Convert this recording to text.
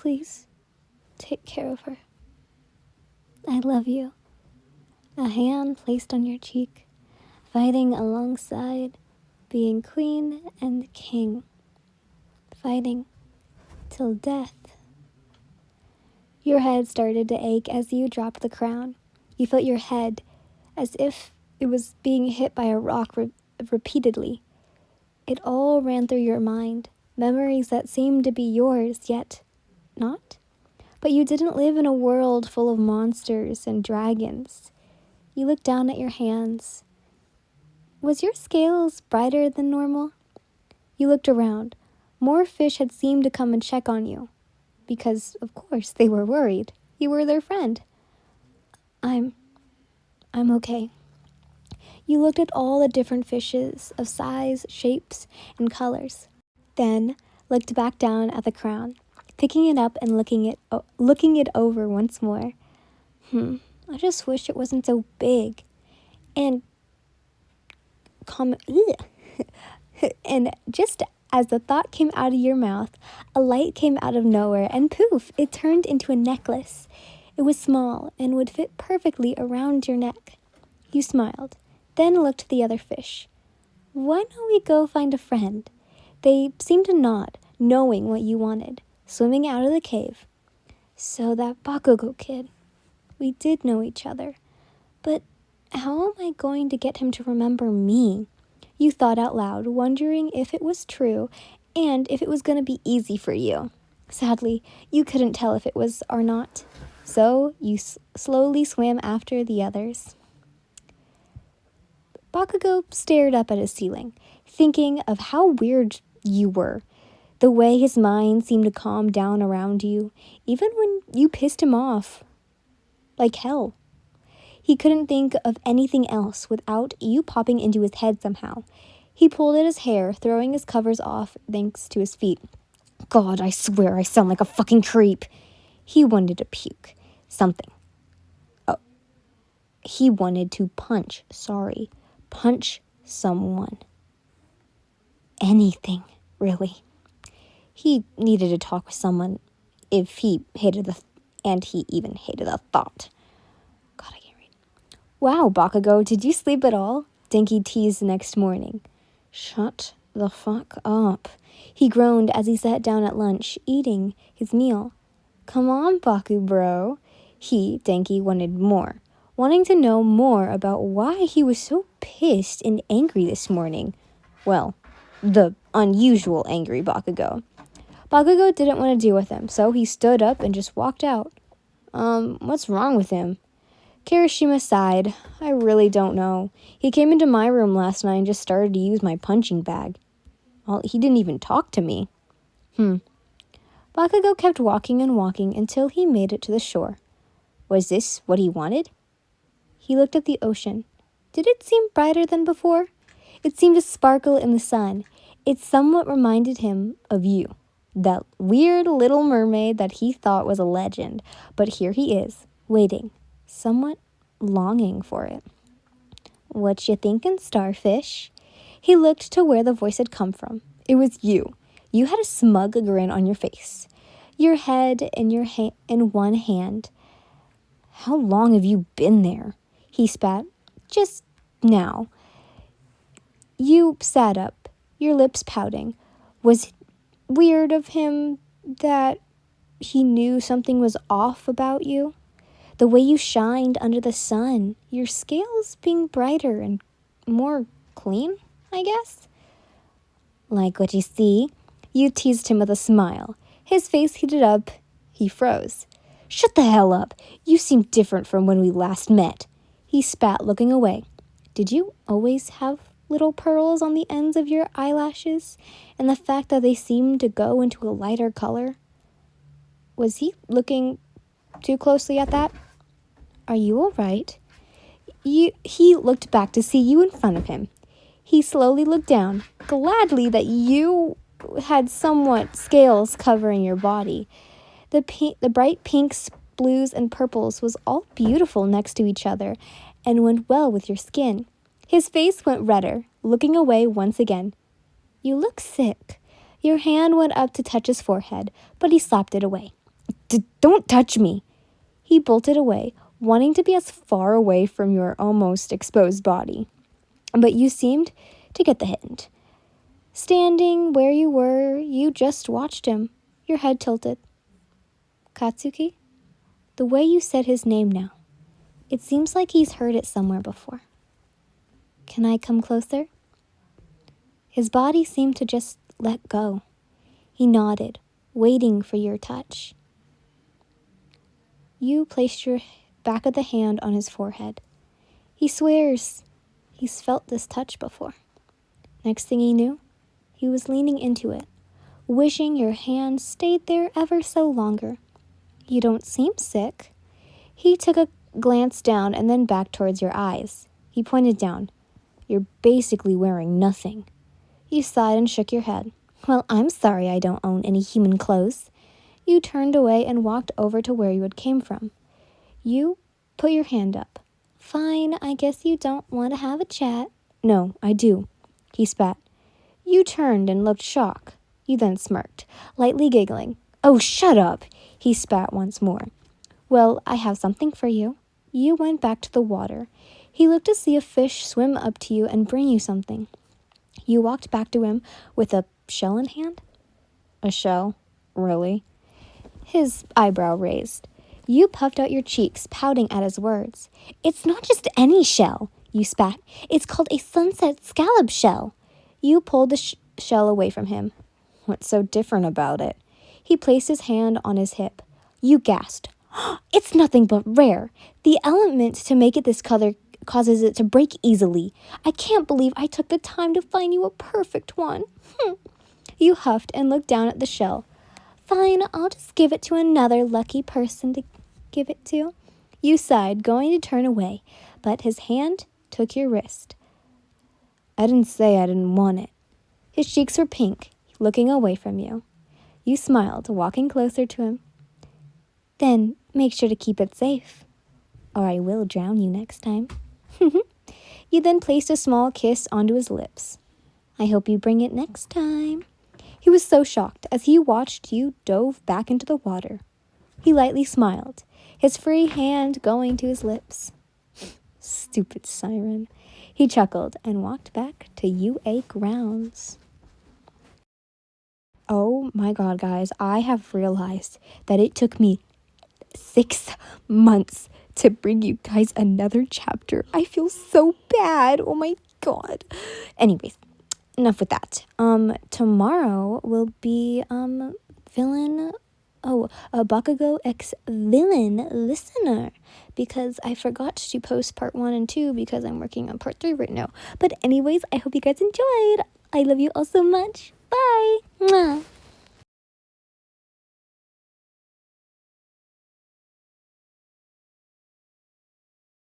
please take care of her. I love you. A hand placed on your cheek, fighting alongside, being queen and king, fighting till death. Your head started to ache as you dropped the crown. You felt your head as if it was being hit by a rock repeatedly. It all ran through your mind, memories that seemed to be yours, yet not. But you didn't live in a world full of monsters and dragons. You looked down at your hands. Was your scales brighter than normal? You looked around. More fish had seemed to come and check on you. Because, of course, they were worried. You were their friend. I'm okay. You looked at all the different fishes of size, shapes, and colors. Then looked back down at the crown, picking it up and looking it over once more. I just wish it wasn't so big. And and just as the thought came out of your mouth, a light came out of nowhere, and poof, it turned into a necklace. It was small and would fit perfectly around your neck. You smiled, then looked at the other fish. Why don't we go find a friend? They seemed to nod, knowing what you wanted, swimming out of the cave. So that Bakugo kid, we did know each other. But how am I going to get him to remember me? You thought out loud, wondering if it was true and if it was going to be easy for you. Sadly, you couldn't tell if it was or not. So you slowly swam after the others. Bakugo stared up at his ceiling, thinking of how weird you were. The way his mind seemed to calm down around you, even when you pissed him off like hell. He couldn't think of anything else without you popping into his head somehow. He pulled at his hair, throwing his covers off thanks to his feet. God, I swear I sound like a fucking creep. He wanted to puke. Something. Oh. He wanted to punch. Sorry. Punch someone. Anything, really. He needed to talk with someone if he hated and he even hated the thought. God, I can't read. Wow, Bakugo, did you sleep at all? Dinky teased the next morning. Shut the fuck up. He groaned as he sat down at lunch, eating his meal. Come on, Baku bro. Dinky, wanted more, wanting to know more about why he was so pissed and angry this morning. Well, the unusual angry Bakugo. Bakugo didn't want to deal with him, so he stood up and just walked out. What's wrong with him? Kirishima sighed. I really don't know. He came into my room last night and just started to use my punching bag. Well, he didn't even talk to me. Bakugo kept walking and walking until he made it to the shore. Was this what he wanted? He looked at the ocean. Did it seem brighter than before? It seemed to sparkle in the sun. It somewhat reminded him of you, that weird little mermaid that he thought was a legend. But here he is, waiting, somewhat longing for it. What you thinking, starfish? He looked to where the voice had come from. It was you. You had a smug grin on your face, your head in one hand. How long have you been there? He spat. Just now. You sat up, your lips pouting. Was it weird of him that he knew something was off about you? The way you shined under the sun, your scales being brighter and more clean, I guess? Like what you see? You teased him with a smile. His face heated up. He froze. Shut the hell up. You seem different from when we last met. He spat, looking away. Did you always have little pearls on the ends of your eyelashes? And the fact that they seemed to go into a lighter color? Was he looking too closely at that? Are you all right? He looked back to see you in front of him. He slowly looked down, gladly that you had somewhat scales covering your body. The bright pinks, blues, and purples was all beautiful next to each other and went well with your skin. His face went redder, looking away once again. You look sick. Your hand went up to touch his forehead, but he slapped it away. Don't touch me. He bolted away, wanting to be as far away from your almost exposed body. But you seemed to get the hint. Standing where you were, you just watched him, your head tilted. Katsuki? The way you said his name now, it seems like he's heard it somewhere before. Can I come closer? His body seemed to just let go. He nodded, waiting for your touch. You placed your back of the hand on his forehead. He swears he's felt this touch before. Next thing he knew, he was leaning into it, wishing your hand stayed there ever so longer. You don't seem sick. He took a glance down and then back towards your eyes. He pointed down. You're basically wearing nothing. You sighed and shook your head. Well, I'm sorry I don't own any human clothes. You turned away and walked over to where you had came from. You put your hand up. Fine, I guess you don't want to have a chat. No, I do. He spat. You turned and looked shocked. You then smirked, lightly giggling. Oh, shut up. He spat once more. Well, I have something for you. You went back to the water. He looked to see a fish swim up to you and bring you something. You walked back to him with a shell in hand? A shell? Really? His eyebrow raised. You puffed out your cheeks, pouting at his words. It's not just any shell, you spat. It's called a sunset scallop shell. You pulled the shell away from him. What's so different about it? He placed his hand on his hip. You gasped. It's nothing but rare. The element to make it this color causes it to break easily. I can't believe I took the time to find you a perfect one. You huffed and looked down at the shell. Fine, I'll just give it to another lucky person to give it to. You sighed, going to turn away, but his hand took your wrist. I didn't say I didn't want it. His cheeks were pink, looking away from you. You smiled, walking closer to him. Then make sure to keep it safe, or I will drown you next time. You then placed a small kiss onto his lips. I hope you bring it next time. He was so shocked as he watched you dove back into the water. He lightly smiled, his free hand going to his lips. Stupid siren. He chuckled and walked back to UA grounds. Oh my god, guys, I have realized that it took me 6 months to bring you guys another chapter. I feel so bad. Oh my god. Anyways, enough with that. Tomorrow will be a Bakugo X villain listener, because I forgot to post part 1 and 2 because I'm working on part 3 right now. But anyways, I hope you guys enjoyed. I love you all so much. Bye. Mwah.